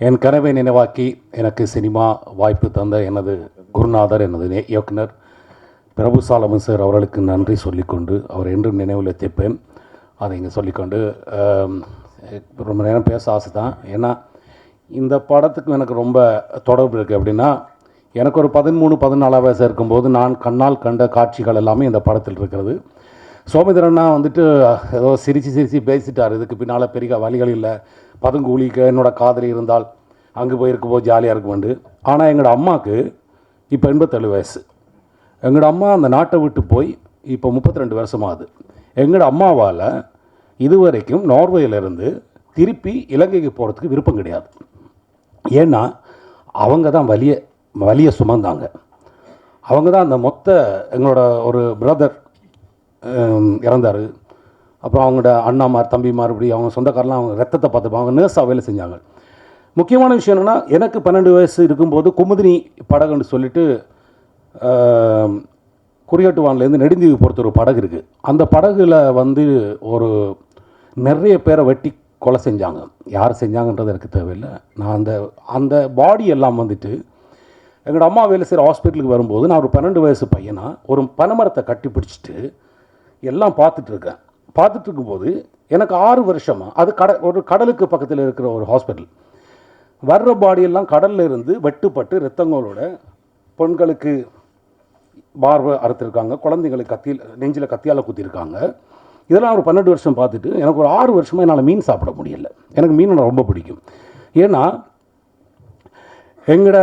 என் கனவை நினைவாக்கி எனக்கு சினிமா வாய்ப்பு தந்த எனது குருநாதர், எனது இயக்குனர் பிரபு சாலமன் சார் அவர்களுக்கு நன்றி சொல்லிக்கொண்டு, அவர் என்றும் நினைவில் வச்சிருப்பேன். அதை இங்கே சொல்லிக்கொண்டு ரொம்ப நேரம் பேச ஆசை தான். ஏன்னா இந்த படத்துக்கு எனக்கு ரொம்ப தொடர்பு இருக்குது. அப்படின்னா எனக்கு ஒரு 13-14 வயசு இருக்கும்போது நான் கண்ணால் கண்ட காட்சிகள் எல்லாமே இந்த படத்தில் இருக்கிறது. சோமேந்திரன்னா வந்துட்டு ஏதோ சிரித்து பேசிட்டார். இதுக்கு பின்னால் பெரிய வழிகள் இல்லை, பதுங்கூலிக்கு என்னோட காதலி இருந்தால் அங்கே போயிருக்கும்போது ஜாலியாக இருக்குமெண்டு. ஆனால் எங்களோட அம்மாவுக்கு இப்போ 87 வயசு. எங்களோட அம்மா அந்த நாட்டை விட்டு போய் இப்போ 32 வருஷமாகுது. எங்களோட அம்மாவால் இதுவரைக்கும் நார்வேயிலிருந்து திருப்பி இலங்கைக்கு போகிறதுக்கு விருப்பம் கிடையாது. ஏன்னா அவங்க தான் வலியை சுமந்தாங்க. அவங்க தான் அந்த எங்களோட ஒரு பிரதர் இறந்தார். அப்புறம் அவங்களோட அண்ணாமார் தம்பிமார் இப்படி அவங்க சொந்தக்காரெலாம் அவங்க ரத்தத்தை பார்த்துப்பாங்க. அவங்க நர்ஸாக வேலை செஞ்சாங்க. முக்கியமான விஷயம் என்னென்னா, எனக்கு 12 வயசு இருக்கும்போது குமுதினி படகுன்னு சொல்லிட்டு குறியாட்டுவான்லேருந்து நெடுந்தீவு பொறுத்த ஒரு படகு இருக்குது. அந்த படகுல வந்து ஒரு நிறைய பேரை வெட்டி கொலை செஞ்சாங்க. யார் செஞ்சாங்கன்றது எனக்கு தேவையில்லை. நான் அந்த பாடி எல்லாம் வந்துட்டு எங்களோட அம்மா வேலை செய்கிற ஹாஸ்பிட்டலுக்கு வரும்போது நான் ஒரு 12 வயசு பையனாக ஒரு பனைமரத்தை கட்டி பிடிச்சிட்டு எல்லாம் பார்த்துட்ருக்கேன். பார்த்துட்டு இருக்கும்போது எனக்கு 6 வருஷமாக அது ஒரு கடலுக்கு பக்கத்தில் இருக்கிற ஒரு ஹாஸ்பிட்டல். வர்ற பாடியெல்லாம் கடலில் இருந்து வெட்டுப்பட்டு ரத்தங்களோட பெண்களுக்கு பார்வை அறுத்துருக்காங்க, குழந்தைங்களுக்கு நெஞ்சில் கத்தியால் குத்திருக்காங்க. இதெல்லாம் ஒரு 12 வருஷம் பார்த்துட்டு எனக்கு ஒரு 6 வருஷமாக என்னால் மீன் சாப்பிட முடியலை. எனக்கு மீன் ரொம்ப பிடிக்கும். ஏன்னா எங்களோட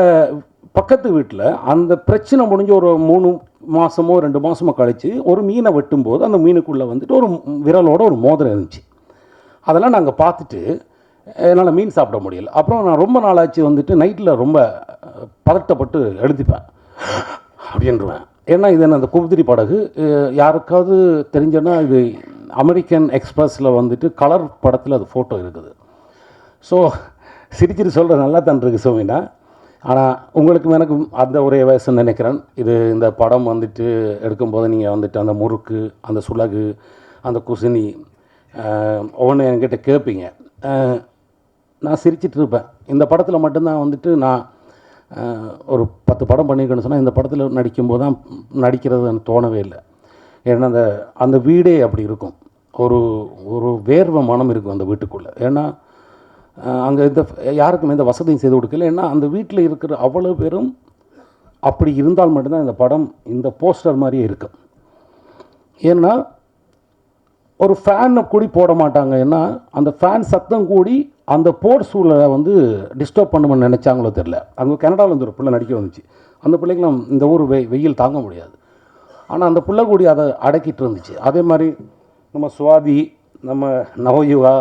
பக்கத்து வீட்டில் அந்த பிரச்சனை முடிஞ்ச ஒரு 3 மாதமோ 2 மாதமோ கழித்து ஒரு மீனை வெட்டும்போது அந்த மீனுக்குள்ளே வந்துட்டு ஒரு விரலோட ஒரு மோதிரம் இருந்துச்சு. அதெல்லாம் நாங்கள் பார்த்துட்டு என்னால் மீன் சாப்பிட முடியல. அப்புறம் நான் ரொம்ப நாளாச்சு வந்துட்டு நைட்டில் ரொம்ப பதட்டப்பட்டு எழுதிப்பேன் அப்படின்றுவேன். ஏன்னா இது என்ன, அந்த குமுதினி படகு யாருக்காவது தெரிஞ்சோன்னா இது அமெரிக்கன் எக்ஸ்பிரஸில் வந்துட்டு கலர் படத்தில் அது ஃபோட்டோ இருக்குது. ஸோ சிரிச்சிட்டு சொல்கிற நல்லா தான் இருக்குது சோமினா. ஆனால் உங்களுக்கும் எனக்கும் அந்த ஒரே வயசுன்னு நினைக்கிறேன். இந்த படம் வந்துட்டு எடுக்கும்போது நீங்கள் வந்துட்டு அந்த முறுக்கு, அந்த சுலகு, அந்த குசினி ஒவ்வொன்று என்கிட்ட கேட்பீங்க. நான் சிரிச்சிட்டு இருப்பேன். இந்த படத்தில் மட்டும்தான் வந்துட்டு நான் ஒரு 10 படம் பண்ணியிருக்கேன்னு சொன்னால் இந்த படத்தில் நடிக்கும்போது தான் நடிக்கிறது எனக்கு தோணவே இல்லை. ஏன்னா அந்த வீடே அப்படி இருக்கும். ஒரு வேர்வை மனம் இருக்கும் அந்த வீட்டுக்குள்ளே. ஏன்னா அங்கே யாருக்கும் எந்த வசதியும் செய்து கொடுக்கல. ஏன்னா அந்த வீட்டில் இருக்கிற அவ்வளோ பேரும் அப்படி இருந்தால் மட்டும்தான் இந்த படம் இந்த போஸ்டர் மாதிரியே இருக்கும். ஏன்னா ஒரு ஃபேனை கூடி போட மாட்டாங்க. ஏன்னா அந்த ஃபேன் சத்தம் கூடி அந்த போர் சூழலை வந்து டிஸ்டர்ப் பண்ணுமென்னு நினச்சாங்களோ தெரில. அங்கே கனடாவில் வந்து ஒரு பிள்ளை நடிக்க வந்துச்சு. அந்த பிள்ளைங்களும் இந்த ஊர் வெயில் தாங்க முடியாது. ஆனால் அந்த பிள்ளை கூடி அதை அடக்கிட்டு இருந்துச்சு. அதே மாதிரி நம்ம சுவாதி, நம்ம நவயுகா,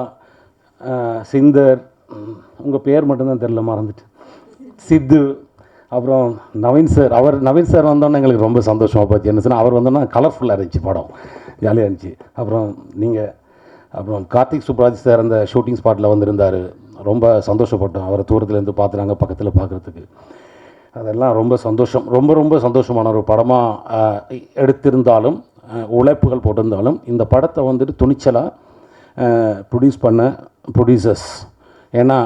சிந்தர், உங்கள் பேர் மட்டும்தான் தெரில, மறந்துட்டு, சித்து, அப்புறம் நவீன் சார் வந்தோன்னே எங்களுக்கு ரொம்ப சந்தோஷமாக போச்சு. என்ன சொன்னால் அவர் வந்தோன்னா கலர்ஃபுல்லாக இருந்துச்சு, படம் ஜாலியாக இருந்துச்சு. அப்புறம் கார்த்திக் சுப்ராஜ் சார் அந்த ஷூட்டிங் ஸ்பாட்டில் வந்திருந்தார். ரொம்ப சந்தோஷப்பட்டோம். அவரை தூரத்துலேருந்து பார்த்துறாங்க, பக்கத்தில் பார்க்குறதுக்கு. அதெல்லாம் ரொம்ப சந்தோஷம். ரொம்ப சந்தோஷமான ஒரு படமாக எடுத்திருந்தாலும், உழைப்புகள் போட்டிருந்தாலும், இந்த படத்தை வந்துட்டு துணிச்சலாக ப்ரொடியூஸ் பண்ண ப்ரொடியூசர்ஸ். ஏன்னா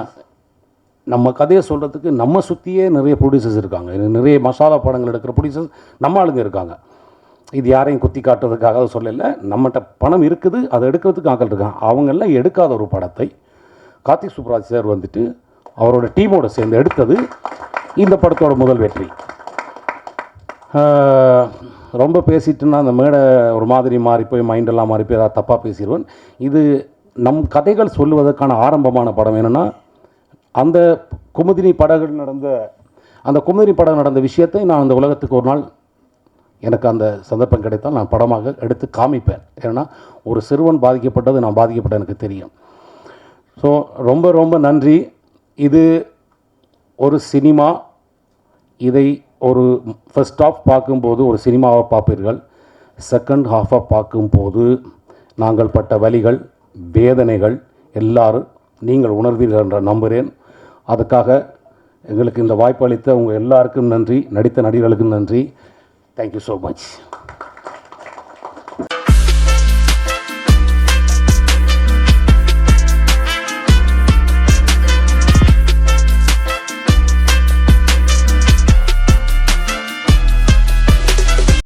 நம்ம கதையை சொல்கிறதுக்கு நம்ம சுற்றியே நிறைய ப்ரொடியூசர்ஸ் இருக்காங்க. நிறைய மசாலா படங்கள் எடுக்கிற ப்ரொடியூசர்ஸ் நம்ம ஆளுங்க இருக்காங்க. இது யாரையும் குத்தி காட்டுறதுக்காக சொல்லலை. நம்மகிட்ட பணம் இருக்குது, அதை எடுக்கிறதுக்கு ஆக்கள் இருக்காங்க. அவங்கெல்லாம் எடுக்காத ஒரு படத்தை கார்த்திக் சுப்ராஜ் சார் வந்துட்டு அவரோட டீமோடு சேர்ந்து எடுத்தது இந்த படத்தோட முதல் வெற்றி. ரொம்ப பேசிட்டுன்னா அந்த மேடை ஒரு மாதிரி மாறி போய் மைண்டெல்லாம் மாறி போய் ஏதாவது தப்பாக பேசிடுவேன். இது நம் கதைகள் சொல்லுவதற்கான ஆரம்பமான படம். என்னென்னா அந்த குமுதினி படகு நடந்த விஷயத்தை நான் அந்த உலகத்துக்கு ஒரு நாள் எனக்கு அந்த சந்தர்ப்பம் கிடைத்தால் நான் படமாக எடுத்து காமிப்பேன். ஏன்னா ஒரு சிறுவன் பாதிக்கப்பட்டது நான் பாதிக்கப்பட்ட எனக்கு தெரியும். ஸோ ரொம்ப நன்றி. இது ஒரு சினிமா. இதை ஒரு ஃபர்ஸ்ட் ஹாஃப் பார்க்கும்போது ஒரு சினிமாவை பார்ப்பீர்கள். செகண்ட் ஹாஃபாக பார்க்கும்போது நாங்கள் பட்ட வலிகள், வேதனைகள் எல்லாரும் நீங்கள் உணர்வீர்கள் என்ற நம்புகிறேன். அதுக்காக எங்களுக்கு இந்த வாய்ப்பு அளித்த உங்கள் எல்லாருக்கும் நன்றி. நடித்த நடிகர்களுக்கும் நன்றி. Thank you so much.